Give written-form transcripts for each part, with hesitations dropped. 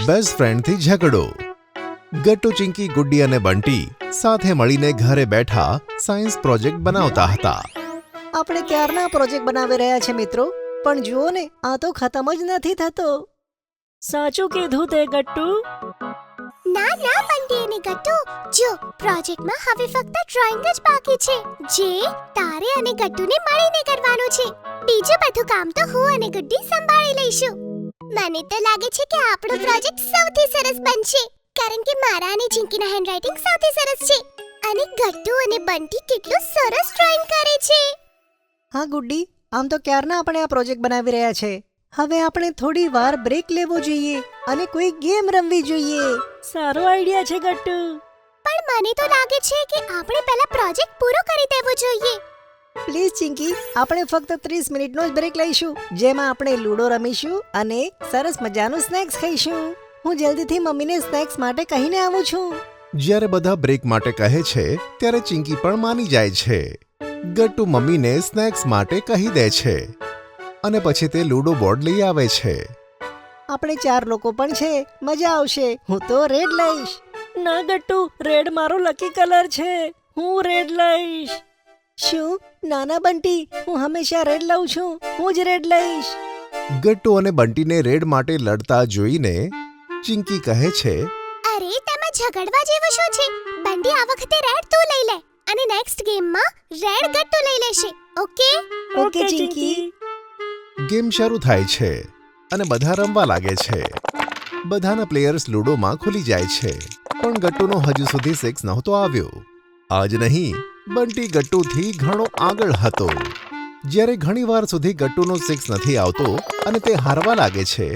Best ફ્રેન્ડથી ઝઘડો. ગટ્ટુ, ચિંકી, ગુડ્ડી અને બંટી સાથે મળીને ઘરે બેઠા સાયન્સ પ્રોજેક્ટ બનાવતા હતા. આપણે ક્યારના પ્રોજેક્ટ બનાવી રહ્યા છે મિત્રો, પણ જુઓ ને, આ તો ખતમ જ નથી થતો. સાચું કીધું તે ગટ્ટુ. ના ના બંટી અને ગટ્ટુ, જો પ્રોજેક્ટમાં હવે ફક્ત ડ્રોઈંગ જ બાકી છે, જે તારે અને ગટ્ટુને મળીને કરવાનું છે. બીજું બધું કામ તો હું અને ગુડ્ડી સંભાળી લઈશું. મને તો લાગે છે કે આપણો પ્રોજેક્ટ સૌથી સરસ બનશે, કારણ કે મારા અને ચિંકીના હેન્ડરાઇટિંગ સૌથી સરસ છે અને ગટ્ટુ અને બંટી કેટલું સરસ ડ્રોઈંગ કરે છે. હા ગુડ્ડી, આમ તો ક્યારના આપણે આ પ્રોજેક્ટ બનાવી રહ્યા છે. હવે આપણે થોડી વાર બ્રેક લેવો જોઈએ અને કોઈ ગેમ રમવી જોઈએ. સારો આઈડિયા છે ગટ્ટુ. પણ મને તો લાગે છે કે આપણે પહેલા પ્રોજેક્ટ પૂરો કરી દેવો જોઈએ. પ્લીઝ ચિંકી, આપણે ફક્ત 30 મિનિટનો જ બ્રેક લઈશું, જેમાં આપણે લૂડો રમીશું અને સરસ મજાનું સ્નેક્સ ખાઈશું. હું જલ્દીથી મમ્મીને સ્નેક્સ માટે કહીને આવું છું. જ્યારે બધા બ્રેક માટે કહે છે ત્યારે ચિંકી પણ માની જાય છે. ગટ્ટુ મમ્મીને સ્નેક્સ માટે કહી દે છે અને પછી તે લૂડો બોર્ડ લઈ આવે છે. આપણે 4 લોકો પણ છે, મજા આવશે. હું તો રેડ લઈશ. ના ગટ્ટુ, રેડ મારો લકી કલર છે. હું રેડ લઈશ. શું? નાના બંટી, હું હંમેશા રેડ લઉં છું. હું જ રેડ લઈશ. ગટ્ટુ અને બંટીને રેડ માટે લડતા જોઈને ચિંકી કહે છે, અરે તેમાં ઝઘડવા જેવું શું છે? બંટી, આ વખતે રેડ તું લઈ લે અને નેક્સ્ટ ગેમમાં રેડ ગટ્ટુ લઈ લેશે. Okay okay Chinki. ગેમ શરૂ થાય છે અને બધા રમવા લાગે છે. બધાના પ્લેયર્સ લૂડોમાં ખુલી જાય છે, પણ ગટ્ટુનો હજુ સુધી 6 નહોતો આવ્યો. આજ નહીં, બંટી ગટ્ટુથી ઘણો આગળ હતો. જ્યારે ઘણીવાર સુધી ગટ્ટુનો 6 નથી આવતો અને તે હારવા લાગે છે,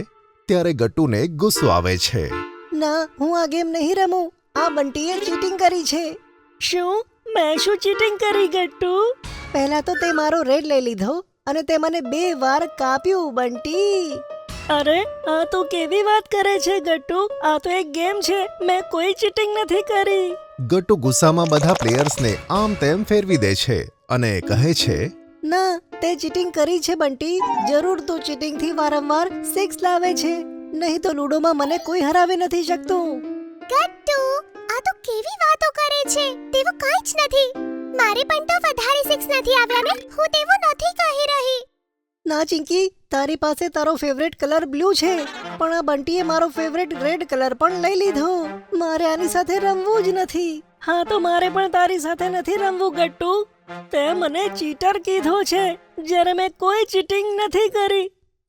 ત્યારે ગટ્ટુને ગુસ્સો આવે છે. ના, હું આ ગેમ નહીં રમું. આ બંટીએ ચીટિંગ કરી છે. શું? મેં શું ચીટિંગ કરી ગટ્ટુ? પહેલા તો તે મારો રેડ લઈ લીધો અને તે મને 2 વાર કાપ્યું. બંટી, અરે આ તો કેવી વાત કરે છે ગટ્ટુ? આ તો એક ગેમ છે, મેં કોઈ ચીટિંગ નથી કરી. ગટ્ટુ ગુસ્સામાં બધા પ્લેયર્સને આમ તેમ ફેરવી દે છે અને કહે છે, ના, તે ચીટિંગ કરી છે બંટી. જરૂર તું ચીટિંગથી વારંવાર 6 લાવે છે, નહીં તો લૂડોમાં મને કોઈ હરાવી નથી શકતું. ગટ્ટુ, આ તો કેવી વાતો કરે છે? તેવું કાંઈ જ નથી. મારે પણ તો વધારે 6 નથી આવ્યા ને. હું તેવું નથી કહી રહી. ના ચિંકી, તારી પાસે તારો ફેવરેટ કલર બ્લુ છે, પણ આ બંટીએ મારો ફેવરેટ રેડ કલર પણ લઈ લીધો. મારે આની સાથે રમવું જ નથી. હા તો મારે પણ તારી સાથે નથી રમવું ગટ્ટુ. તે મને ચીટર કીધો છે, જ્યારે મેં કોઈ ચીટિંગ નથી કરી.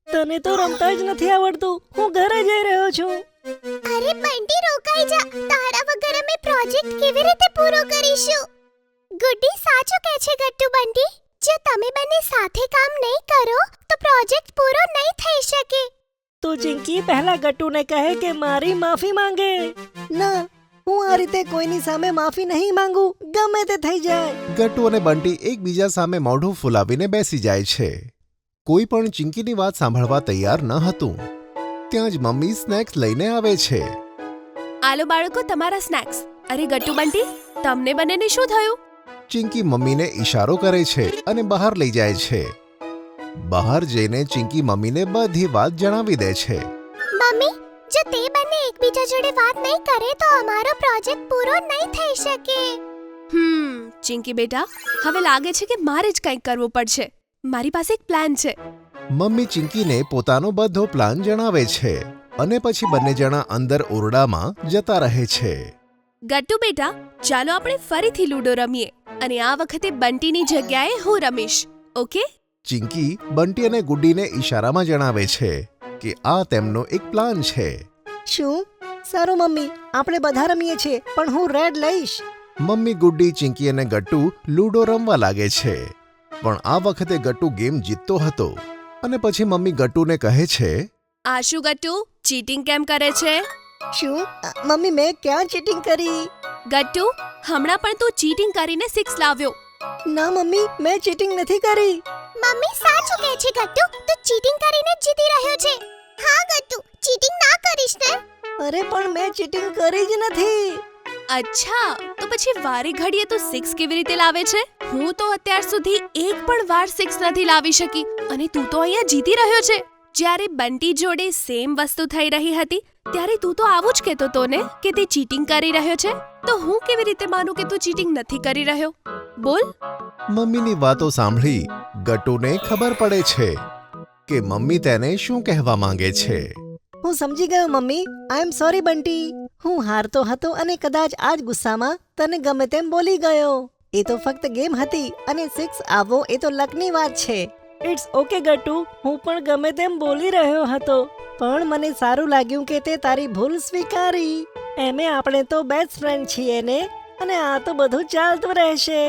તને તો રમતા જ નથી આવડતું. હું ઘરે જઈ રહ્યો છું. અરે બંટી, રોકાઈ જા. તારા વગર અમે પ્રોજેક્ટ કેવી રીતે પૂરો કરીશું? ગુડ્ડી સાચું કહે છે ગટ્ટુ. બંટી, જો તમે બંને સાથે કામ નહીં કરો તો પ્રોજેક્ટ પૂરો નહીં થઈ શકે. તો ચિંકી પહેલા ગટ્ટુને કહે કે મારી માફી માંગે. ના, હું આ રીતે કોઈની સામે માફી નહીં માંગુ, ગમે તે થઈ જાય. ગટ્ટુ અને બંટી એકબીજા સામે મોઢું ફૂલાવીને બેસી જાય છે. કોઈ પણ ચિંકીની વાત સાંભળવા તૈયાર ન હતું. ત્યાં જ મમ્મી સ્નેક્સ લઈને આવે છે. આલો બાળકો, તમારા સ્નેક્સ. અરે ગટ્ટુ, બંટી, તમને બંનેને શું થયું? ચિંકી મમ્મીને ઈશારો કરે છે અને બહાર લઈ જાય છે. બહાર જઈને ચિંકી મમ્મીને બધી વાત જણાવી દે છે. મમ્મી, જો તે બંને એકબીજા જોડે વાત નહીં કરે તો અમારો પ્રોજેક્ટ પૂરો નહીં થઈ શકે. ચિંકી બેટા, હવે લાગે છે કે મારે જ કંઈક કરવું પડશે. મારી પાસે એક પ્લાન છે. મમ્મી ચિંકીને પોતાનો બધો પ્લાન જણાવે છે અને પછી બંને જણા અંદર ઓરડામાં જતા રહે છે. ગટ્ટુ બેટા, ચાલો આપણે ફરીથી લૂડો રમીએ અને આ વખતે બંટીની જગ્યાએ હું રમીશ. ઓકે? ચિંકી બંટી અને ગુડ્ડીને ઈશારામાં જણાવે છે કે આ તેમનો એક પ્લાન છે. શું? સારું મમ્મી, આપણે બધા રમીએ છીએ, પણ હું રેડ લઈશ. મમ્મી, ગુડ્ડી, ચિંકી અને ગટ્ટુ લૂડો રમવા લાગે છે, પણ આ વખતે ગટ્ટુ ગેમ જીતતો હતો. અને પછી મમ્મી ગટ્ટુને કહે છે, આ શું ગટ્ટુ, ચીટિંગ કેમ કરે છે? શું? મમ્મી, મેં ક્યાં ચીટિંગ કરી? ગટ્ટુ, હમણાં પણ તું ચીટિંગ કરીને 6 લાવ્યો. ના મમ્મી, મેં ચીટિંગ નથી કરી. મમ્મી સાચું કહે છે ગટ્ટુ, તું ચીટિંગ કરીને જીતી રહ્યો છે. હા ગટ્ટુ, ચીટિંગ ના કરીશ ને. અરે પણ મેં ચીટિંગ કરી જ નથી. અચ્છા, તો પછી વારી ઘડીએ તું 6 કેવી રીતે લાવે છે? હું તો અત્યાર સુધી એક પણ વાર 6 નથી લાવી શકી અને તું તો અહીંયા જીતી રહ્યો છે. જ્યારે બંટી જોડે સેમ વસ્તુ થઈ રહી હતી ત્યારે તું તો આવું જ કહેતો તો ને કે તે ચીટિંગ કરી રહ્યો છે, તો હું કેવી રીતે માનું કે તું ચીટિંગ નથી કરી રહ્યો? બોલ. મમ્મીની વાતો સાંભળી ગટ્ટુને ખબર પડે છે કે મમ્મી તેને શું કહેવા માંગે છે. હું સમજી ગયો mummy. I am sorry Bunty. હું હારતો હતો અને કદાચ આ જ ગુસ્સામાં તને ગમે તેમ બોલી ગયો. એ તો ફક્ત ગેમ હતી અને 6 આવવો એ તો લકની વાત છે. ઇટ્સ ઓકે ગટ્ટુ, હું પણ ગમે તેમ બોલી રહ્યો હતો. પણ મને સારું લાગ્યું કે તે તારી ભૂલ સ્વીકારી. એમે આપણે તો બેસ્ટ ફ્રેન્ડ છીએ ને, અને આ તો બધું ચાલતું રહેશે.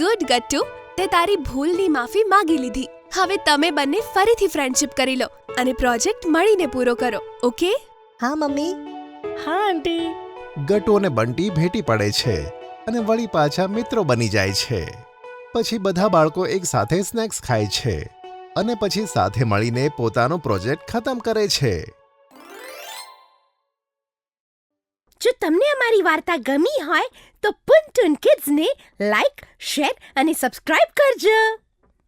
ગુડ ગટ્ટુ, તે તારી ભૂલની માફી માંગી લીધી. હવે તમે બંને ફરીથી ફ્રેન્ડશિપ કરી લો અને પ્રોજેક્ટ મળીને પૂરો કરો. ઓકે? હા મમ્મી. હા આંટી. ગટ્ટુ અને બંટી ભેટી પડે છે અને વળી પાછા મિત્રો બની જાય છે. પછી બધા બાળકો એક સાથે સ્નેક્સ ખાય છે અને પછી સાથે મળીને પોતાનો પ્રોજેક્ટ ખતમ કરે છે. જો તમને અમારી વાર્તા ગમી હોય તો પુન ટુન કિડ્સને લાઈક, શેર અને સબસ્ક્રાઇબ કરજો.